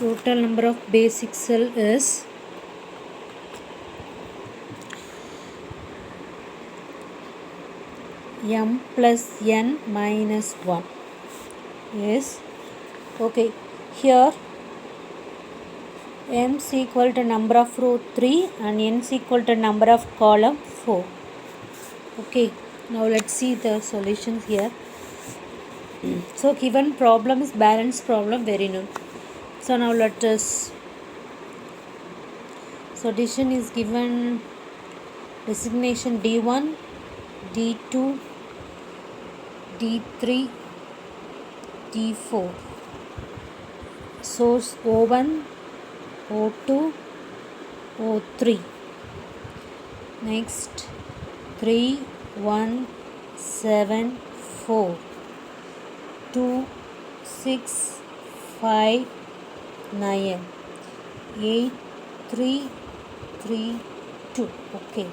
Total number of basic cell is m plus n minus 1 is okay. Here m is equal to number of row 3 and n is equal to number of column 4. Okay, now let's see the solutions here. So given problem is balance problem, very known. So now let us, so addition is given designation D1, D2, D3, D4, source O1, O2, O3, next 3, 1, 7, 4, 2, 6, 5, 9, 8, 3, 3, 2. Okay.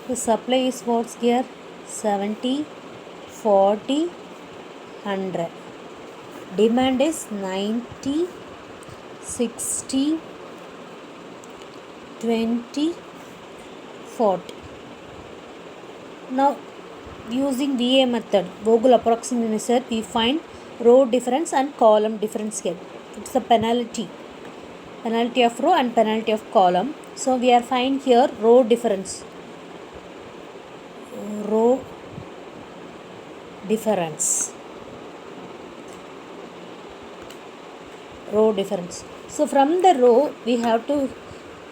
The supply is what's here? 70, 40, 100. Demand is 90, 60, 20, 40. Now using VA method, Vogel approximation method, we find row difference and column difference here. It's the penalty of row and penalty of column. So we are find here row difference. Row difference. So from the row we have to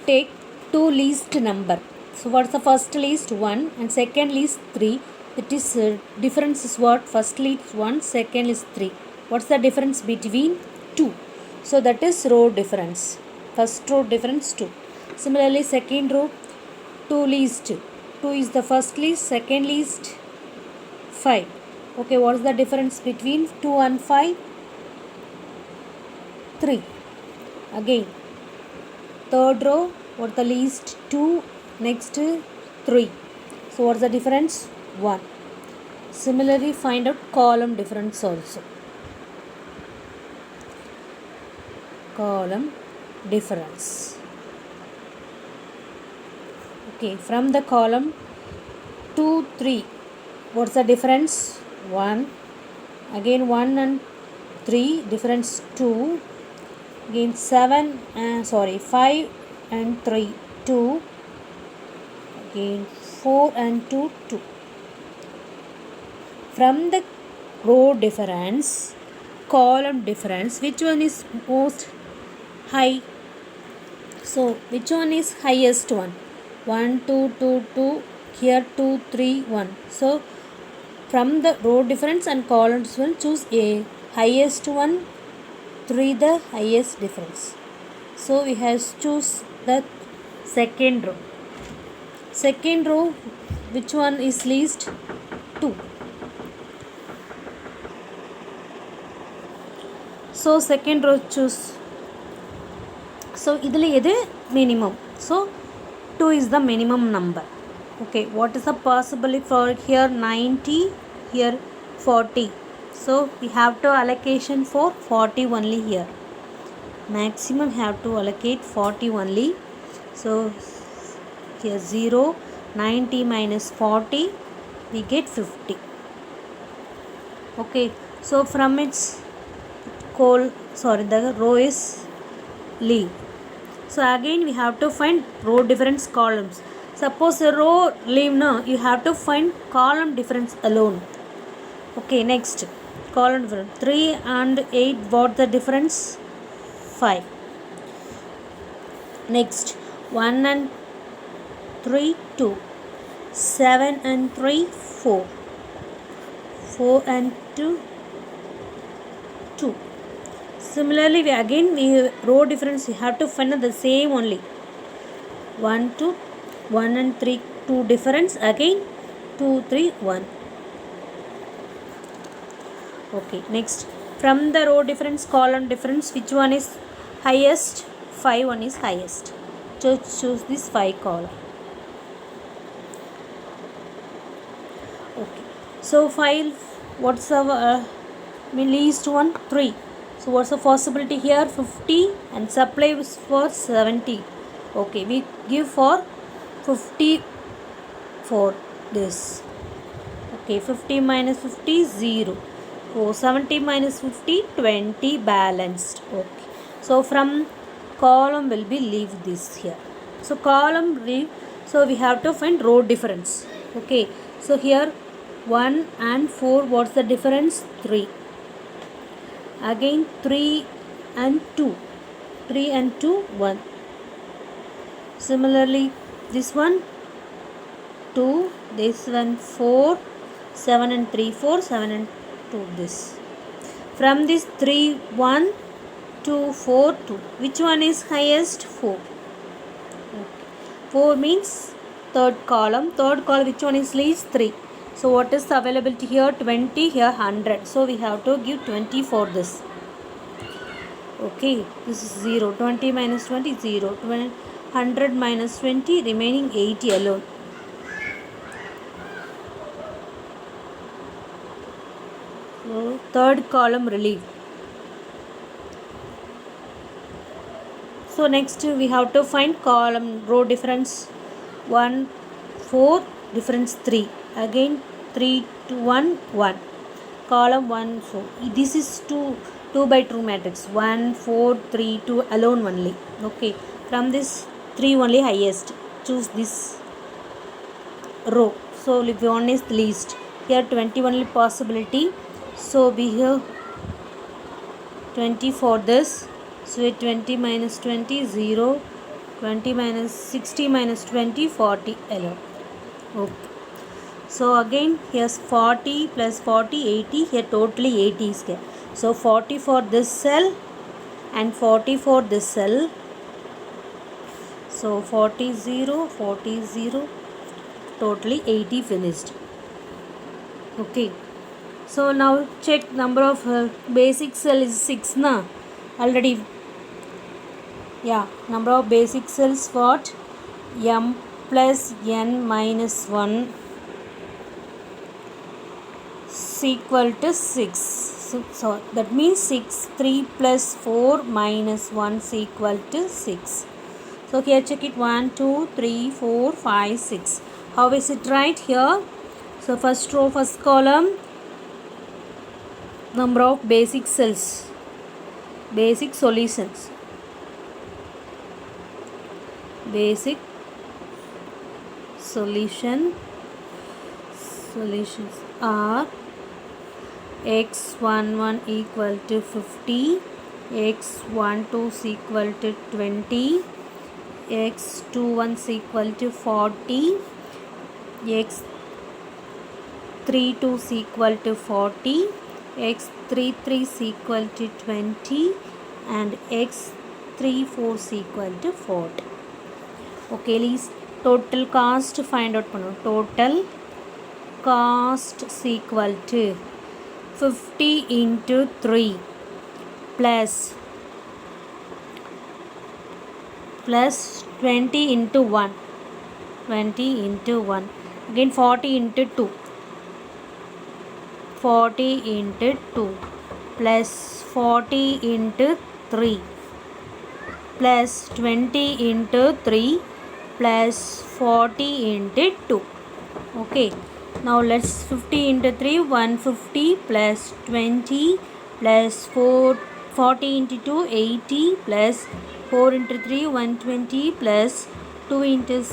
take two least number. So what's the first least? 1 and second least 3. That is difference is what? First least 1, second is 3. What's the difference between 2? So that is row difference. First row difference 2. Similarly second row 2 least. 2 is the first least, second least 5. Okay, what is the difference between 2 and 5? 3. Again, third row, what the least? 2, next 3. So what is the difference? 1. Similarly, find out column difference also. Column difference. Okay, from the column 2, 3, what's the difference? 1. Again 1 and 3, difference 2. Again 5 and 3, 2. Again 4 and 2, 2. From the row difference, column difference, which one is most high? So which one is highest one? 1, 2, 2, 2, here 2, 3, 1. So from the row difference and column difference, choose a highest one, 3 the highest difference. So we have choose the second row. Second row, which one is least? 2. So second row choose. So idhile edu minimum. So 2 is the minimum number. Okay, what is the possibility for here? 90, here 40. So we have to allocation for 40 only here. Maximum have to allocate 40 only. So here 0, 90 minus 40, we get 50. Okay, so from its the row is leave. So again we have to find row difference columns. Suppose a row leave now, you have to find column difference alone. Okay, next column difference. 3 and 8, what the difference? 5. Next 1 and 3, 2. 7 and 3, 4. 4 and 2, 2. Similarly, we row difference we have to find the same only. 1, 2, 1 and 3, 2 difference. Again 2, 3, 1. Okay, next from the row difference, column difference, which one is highest, 5 one is highest. So choose this 5 column. Okay. So 5, what's our least one? 3. So what's the possibility here? 50 and supply is for 70. Okay, we give for 50 for this. Okay, 50 minus 50 0. So 70 minus 50 20 balanced. Okay. So from column will be leave this here. So column leave. So we have to find row difference. Okay. So here 1 and 4, what's the difference? 3. Again 3 and 2. 3 and 2 1. Similarly this one 2, this one 4, 7 and 3 4, 7 and 2 this. From this 3 1, 2 4 2. Which one is highest? 4. Okay. 4 means third column. Third column, which one is least? 3. So what is the availability here? 20, here 100. So we have to give 20 for this. Okay, this is 0. 20 minus 20 0. 100 minus 20, remaining 80 alone. So third column relief. So next we have to find column row difference. 1 4, difference 3. Again 3 to 1 1. Column 1 4. This is 2 by 2 matrix. 1 4 3 2 alone only. Okay. From this 3 only highest. Choose this row. So if one is least. Here 20 only possibility. So we have 20 for this. So 20 minus 20 0. 20 minus 60 minus 20 40 alone. Okay. So again here's 40 plus 40 80. Here totally 80 is there. So 40 for this cell and 40 for this cell. So 40 0 40 0. Totally 80 finished. Okay. So now check number of basic cell is 6 na already. Yeah, number of basic cells what? M plus n minus 1 is equal to 6. So that means 6. 3 plus 4 minus 1 is equal to 6. So here check it 1, 2, 3, 4, 5, 6. How is it right here? So first row, first column, number of basic cells, basic solutions. Basic solutions are x11 equal to 50, x12 is equal to 20, x21 is equal to 40, x32 is equal to 40, x33 is equal to 20 and x34 is equal to 40. Okay, please total cost find out pannu. Total cost is equal to 50 into 3 plus 20 into 1. 20 into 1. Again 40 into 2. 40 into 2 plus 40 into 3 plus 20 into 3 plus 40 into 2. Okay. Now let's 50 into 3 150 plus 20 plus 40 into 2 80 plus 4 into 3 120 plus 2 into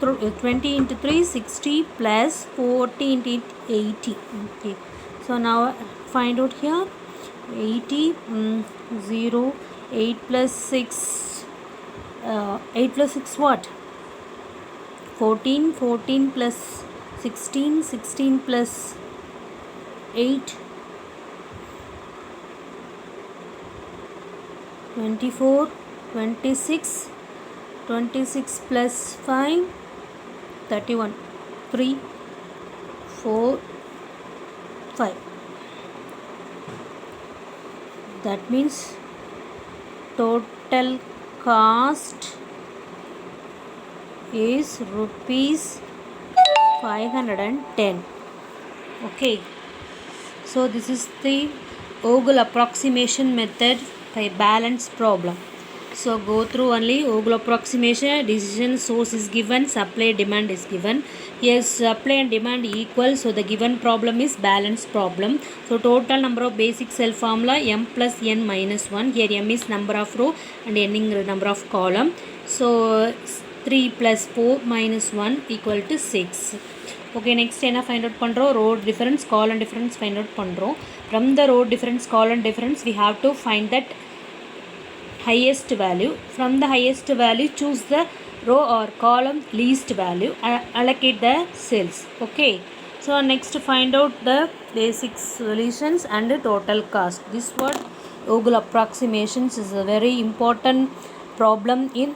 20 into 3 60 plus 40 into 80. Okay. So now find out here 80 0 8 plus 6 8 plus 6 what? 14 14 plus 16 16 plus 8 24 26 26 plus 5 31 3 4 5. That means total cost is rupees 510. Okay, so this is the Ogle approximation method by balance problem. So go through only Ogle approximation. Decision source is given, supply demand is given. Here supply and demand equal, so the given problem is balance problem. So total number of basic cell formula m plus n minus 1. Here m is number of row and n is number of column. So 3 plus 4 minus 1 equal to 6. Okay, next என்ன find out பண்ணுறோம், row difference column difference find out பண்ணுறோம். From the row difference column difference we have to find that highest value. From the highest value choose the row or column least value, allocate the cells. Okay, so next find out the basic solutions and the total cost. This what Ogle approximations is a very important problem in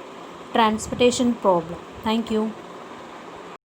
transportation problem. Thank you.